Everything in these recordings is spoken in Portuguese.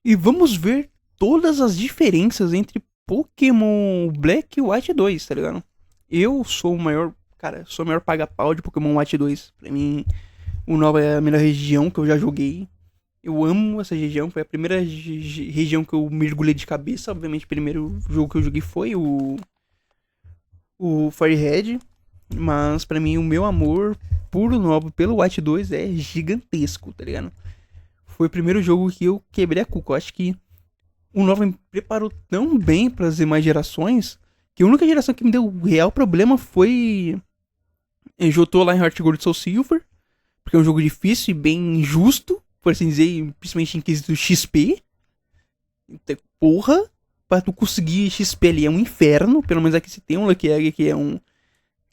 e vamos ver todas as diferenças entre Pokémon Black e White 2, tá ligado? Eu sou o maior, cara, sou o maior paga-pau de Pokémon White 2. Pra mim, o Nova é a melhor região que eu já joguei. Eu amo essa região, foi a primeira região que eu mergulhei de cabeça. Obviamente, o primeiro jogo que eu joguei foi o Firehead. Mas pra mim, o meu amor puro novo pelo White 2 é gigantesco, tá ligado? Foi o primeiro jogo que eu quebrei a cuca. Eu acho que o Nova me preparou tão bem para as demais gerações que a única geração que me deu real problema foi Jotô lá em Heart Gold Soul Silver, porque é um jogo difícil e bem injusto, por assim dizer, principalmente em quesito XP. Então, porra, pra tu conseguir XP ali é um inferno, pelo menos aqui você tem um Lucky Egg que é um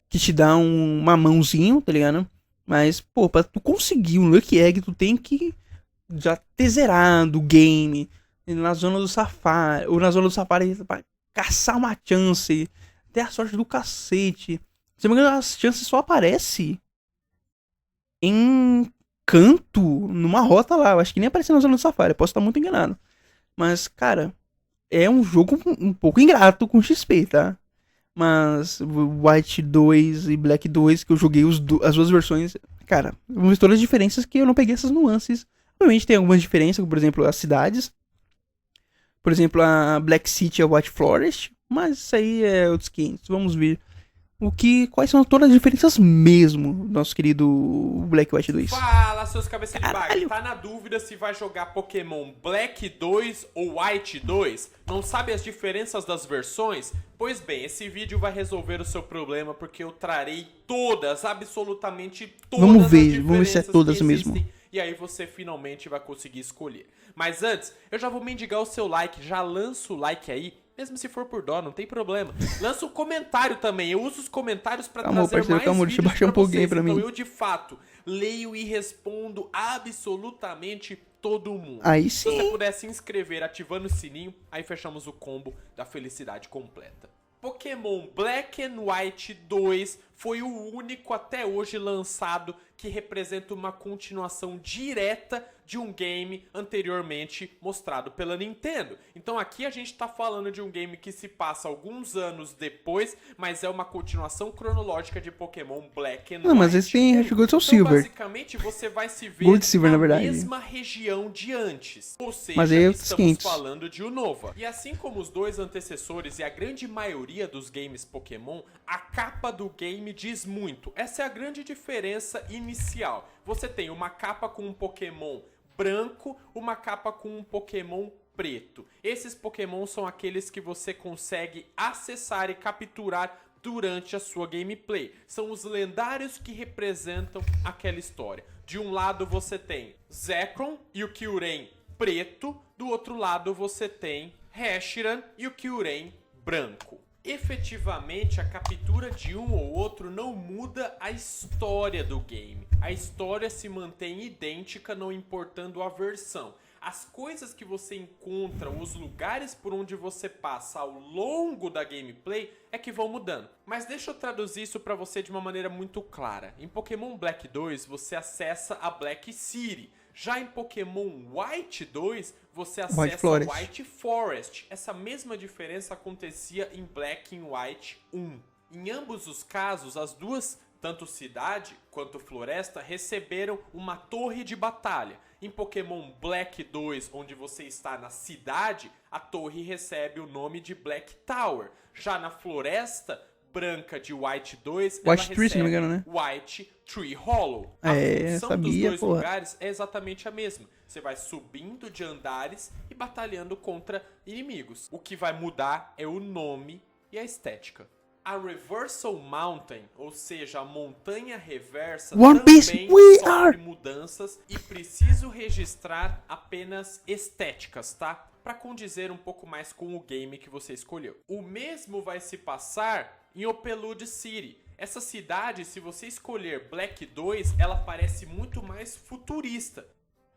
que te dá um mamãozinho, tá ligado? Mas, pô, pra tu conseguir um Lucky Egg, tu tem que já ter zerado o game na zona do Safari, ou na zona do Safari pra caçar uma chance, ter a sorte do cacete. Se não me engano, as chances só aparecem em canto, numa rota lá. Eu acho que nem apareceu na zona do Safari, posso estar muito enganado. Mas, cara, é um jogo um pouco ingrato com XP, tá? Mas White 2 e Black 2, que eu joguei as duas versões, cara, vamos ver todas as diferenças que eu não peguei essas nuances. Obviamente tem algumas diferenças, como por exemplo as cidades. Por exemplo, a Black City e a White Forest. Mas isso aí é outros 500. Vamos ver quais são todas as diferenças mesmo do nosso querido Black White 2. Fala, seus cabeças de bagre. Caralho. Tá na dúvida se vai jogar Pokémon Black 2 ou White 2? Não sabe as diferenças das versões? Pois bem, esse vídeo vai resolver o seu problema porque eu trarei todas, absolutamente todas Vamos as ver diferenças se é todas que existem. mesmo. E aí você finalmente vai conseguir escolher. Mas antes, eu já vou mendigar o seu like, já lança o like aí. Mesmo se for por dó, não tem problema. Lança um comentário também. Eu uso os comentários pra Calma, trazer parceiro, mais calma, deixa eu vídeos baixar pra um pouquinho vocês. pra Então mim. eu, de fato, leio e respondo absolutamente todo mundo. Aí Se você sim. puder se inscrever ativando o sininho, aí fechamos o combo da felicidade completa. Pokémon Black and White 2 foi o único até hoje lançado que representa uma continuação direta de um game anteriormente mostrado pela Nintendo. Então aqui a gente tá falando de um game que se passa alguns anos depois, mas é uma continuação cronológica de Pokémon Black and White. Não, mas esse tem Heart Gold Soul Silver. Basicamente você vai se ver Gold Silver, na na verdade. mesma região de antes. Ou seja, Mas aí é estamos 500. falando de Unova. E assim como os dois antecessores e a grande maioria dos games Pokémon, a capa do game diz muito. Essa é a grande diferença inicial. Você tem uma capa com um Pokémon branco, uma capa com um Pokémon preto. Esses Pokémon são aqueles que você consegue acessar e capturar durante a sua gameplay. São os lendários que representam aquela história. De um lado você tem Zekrom e o Kyurem preto, do outro lado você tem Reshiram e o Kyurem branco. Efetivamente, a captura de um ou outro não muda a história do game. A história se mantém idêntica, não importando a versão. As coisas que você encontra, os lugares por onde você passa ao longo da gameplay é que vão mudando. Mas deixa eu traduzir isso para você de uma maneira muito clara. Em Pokémon Black 2, você acessa a Black City. Já em Pokémon White 2, você acessa White Forest. Essa mesma diferença acontecia em Black and White 1. Em ambos os casos, as duas, tanto cidade quanto floresta, receberam uma torre de batalha. Em Pokémon Black 2, onde você está na cidade, a torre recebe o nome de Black Tower. Já na floresta branca de White 2, ela recebe se não me engano, né? White Tree Hollow. A função sabia, dos dois porra. lugares é exatamente a mesma. Você vai subindo de andares e batalhando contra inimigos. O que vai mudar é o nome e a estética. A Reversal Mountain, ou seja, a montanha reversa, One Piece, também we sofre are. mudanças e preciso registrar apenas estéticas, tá? Para condizer um pouco mais com o game que você escolheu. O mesmo vai se passar em Opelude City. Essa cidade, se você escolher Black 2, ela parece muito mais futurista.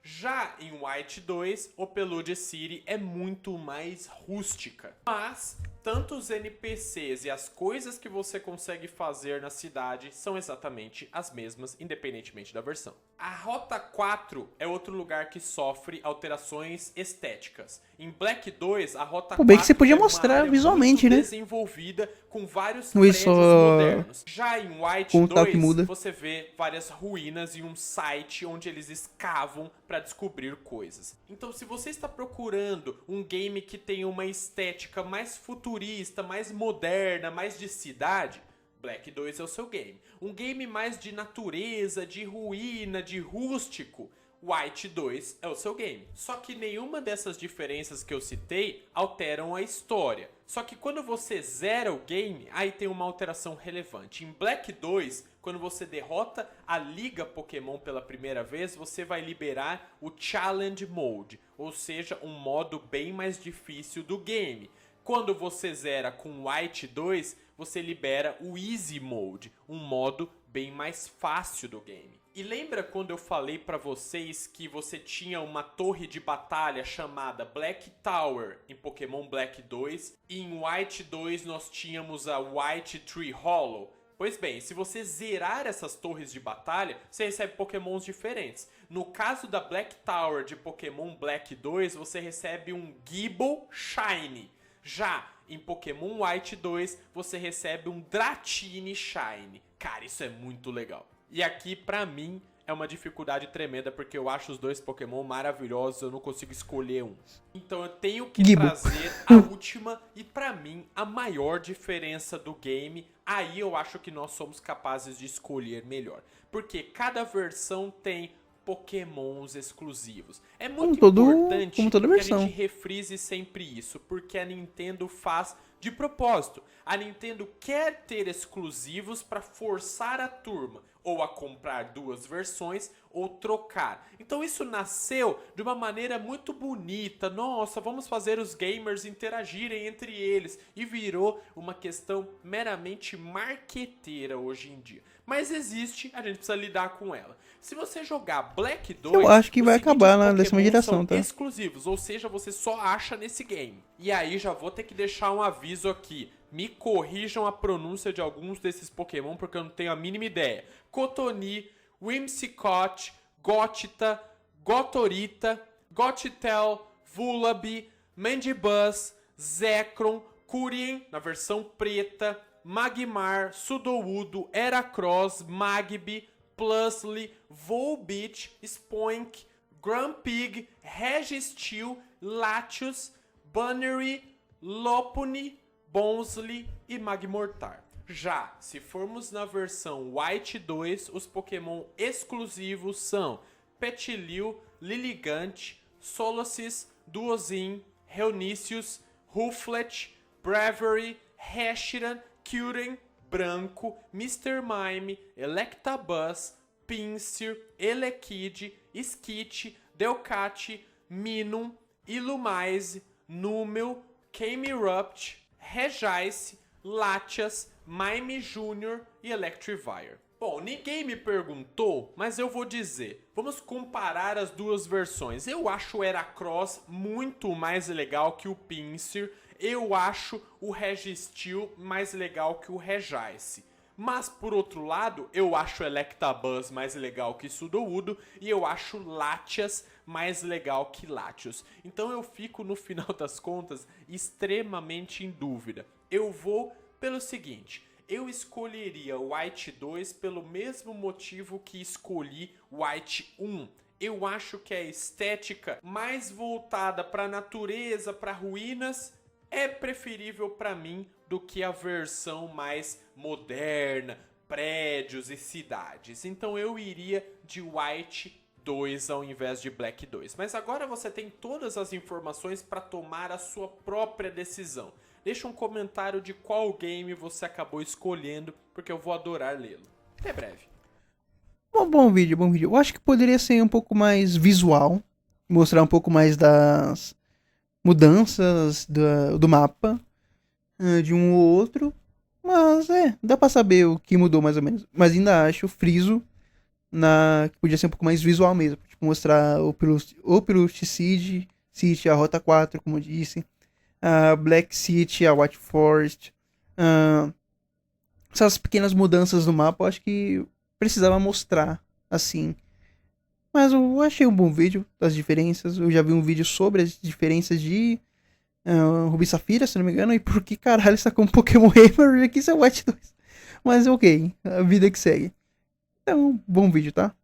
Já em White 2, Opelude City é muito mais rústica. Mas tanto os NPCs e as coisas que você consegue fazer na cidade são exatamente as mesmas, independentemente da versão. A Rota 4 é outro lugar que sofre alterações estéticas. Em Black 2, a Rota Pô, bem 4 que você podia é uma mostrar área visualmente, muito né? desenvolvida com vários Não é prédios só modernos. Já em White com o tal que 2, muda. você vê várias ruínas e um site onde eles escavam para descobrir coisas. Então, se você está procurando um game que tem uma estética mais futurista, mais moderna, mais de cidade, Black 2 é o seu game. Um game mais de natureza, de ruína, de rústico, White 2 é o seu game. Só que nenhuma dessas diferenças que eu citei alteram a história. Só que quando você zera o game, aí tem uma alteração relevante. Em Black 2, quando você derrota a Liga Pokémon pela primeira vez, você vai liberar o Challenge Mode, ou seja, um modo bem mais difícil do game. Quando você zera com White 2, você libera o Easy Mode, um modo bem mais fácil do game. E lembra quando eu falei pra vocês que você tinha uma torre de batalha chamada Black Tower em Pokémon Black 2 e em White 2 nós tínhamos a White Tree Hollow? Pois bem, se você zerar essas torres de batalha, você recebe Pokémons diferentes. No caso da Black Tower de Pokémon Black 2, você recebe um Gible Shiny. Já em Pokémon White 2, você recebe um Dratini Shiny. Cara, isso é muito legal. E aqui, pra mim, é uma dificuldade tremenda, porque eu acho os dois Pokémon maravilhosos, eu não consigo escolher um. Então eu tenho que trazer a última e, pra mim, a maior diferença do game. Aí eu acho que nós somos capazes de escolher melhor. Porque cada versão tem Pokémons exclusivos. É muito importante toda que a versão. gente refrise sempre isso, porque a Nintendo faz de propósito. A Nintendo quer ter exclusivos para forçar a turma ou a comprar duas versões ou trocar. Então isso nasceu de uma maneira muito bonita. Nossa, vamos fazer os gamers interagirem entre eles. E virou uma questão meramente marqueteira hoje em dia. Mas existe, a gente precisa lidar com ela. Se você jogar Black 2, eu acho que vai acabar na décima Pokémon geração, são tá? exclusivos, ou seja, você só acha nesse game. E aí já vou ter que deixar um aviso aqui. Me corrijam a pronúncia de alguns desses Pokémon, porque eu não tenho a mínima ideia. Cotoni, Whimsicott, Gottita, Gotorita, Gotitel, Vullaby, Mandibuzz, Zekrom, Curien, na versão preta, Magmar, Sudowoodo, Heracross, Magby, Plusle, Volbeat, Spoink, Grumpig, Registeel, Latios, Bunnery, Lopunny, Bonsly e Magmortar. Já, se formos na versão White 2, os Pokémon exclusivos são Petilil, Lilligant, Solosis, Duozin, Reunícius, Rufflet, Bravery, Reshiram, Kyurem, Branco, Mr. Mime, Electabuzz, Pinsir, Elekid, Skitty, Delcatty, Minun, Illumise, Numel, Camerupt, Regice, Latias, Mime Jr. e Electivire. Bom, ninguém me perguntou, mas eu vou dizer. Vamos comparar as duas versões. Eu acho o Heracross muito mais legal que o Pinsir. Eu acho o Registeel mais legal que o Regice. Mas, por outro lado, eu acho o Electabuzz mais legal que Sudowoodo e eu acho Latias mais legal que Latios. Então eu fico, no final das contas, extremamente em dúvida. Eu vou pelo seguinte, eu escolheria White 2 pelo mesmo motivo que escolhi White 1. Eu acho que a estética mais voltada para a natureza, para ruínas, é preferível para mim do que a versão mais moderna, prédios e cidades. Então eu iria de White 2 ao invés de Black 2. Mas agora você tem todas as informações para tomar a sua própria decisão. Deixa um comentário de qual game você acabou escolhendo, porque eu vou adorar lê-lo. Até breve. Bom vídeo, bom vídeo. Eu acho que poderia ser um pouco mais visual, mostrar um pouco mais das mudanças do mapa, de um ou outro, mas dá pra saber o que mudou mais ou menos. Mas ainda acho o friso que podia ser um pouco mais visual mesmo, tipo mostrar o Peluche City, a Rota 4, como eu disse, a Black City, a White Forest, ah, essas pequenas mudanças no mapa, eu acho que precisava mostrar, assim. Mas eu achei um bom vídeo das diferenças. Eu já vi um vídeo sobre as diferenças de Rubi e Safira, se não me engano. E por que caralho está com Pokémon Hammer aqui, isso é White 2. Mas ok, a vida que segue. Então, bom vídeo, tá?